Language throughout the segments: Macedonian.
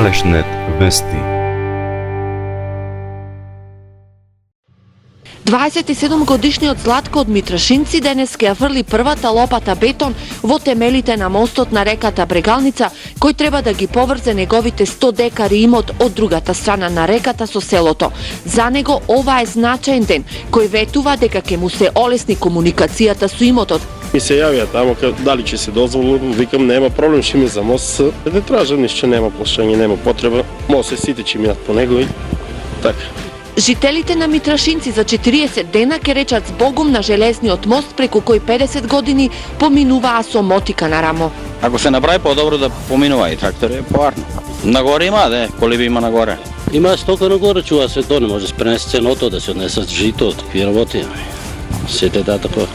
Алешнет вести. 27-годишниот Златко од Митрашинци денес ќе фрли првата лопата бетон во темелите на мостот на реката Брегалница, кој треба да ги поврзе неговите 100 декари имот од другата страна на реката со селото. За него ова е значаен ден, кој ветува дека ќе му се олесни комуникацијата со имотот. Ми се јавија тамо дали ќе се дозволи, викам нема проблем, ќе ми за мост. Не тражам ништо, нема плашање, нема потреба. Може сите ќе минат по него и така. Жителите на Митрашинци за 40 дена ќе речат збогум на железниот мост преку кој 50 години поминуваа со мотика на рамо. Ако се направи подобро да поминува и трактори, поарно. Нагоре има, колиби има нагоре. Има стока нагоре, чува се то, не може да се пренесе ценото, да се однесат жито, такви работи. Сете да тако.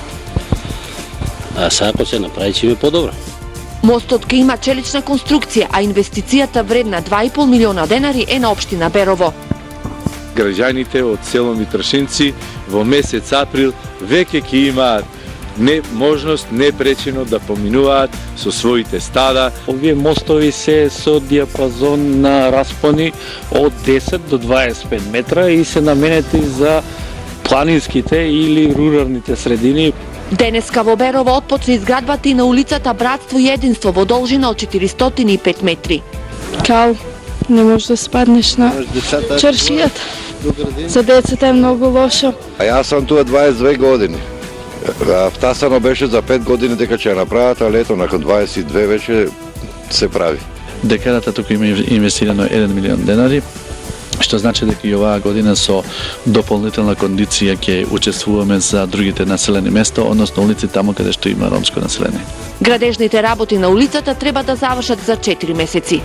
А сега ако се направи, ќе ми подобро. Мостот ќе има челична конструкција, а инвестицијата вредна 2,5 милиона денари е на општина Берово. Граѓаните од село Митрашинци во месец април веќе ќе имаат можност непречено да поминуваат со своите стада. Овие мостови се со диапазон на распони од 10 до 25 метра и се наменети за планинските или руралните средини. Денеска во Берово отпочна изградбата и на улицата Братство и Единство во должина од 405 метри. Кал, не можеш да спаднеш на чаршијата. За децата е многу лошо. А јас сум туа 22 години. Втасано беше за 5 години дека ќе ја направат, а лето након 22 веќе се прави. Декадата тука има инвестирано 1 милион денари, што значи дека и оваа година со дополнителна кондиција ќе учествуваме за другите населени места, односно улици таму каде што има ромско население. Градежните работи на улицата треба да завршат за 4 месеци.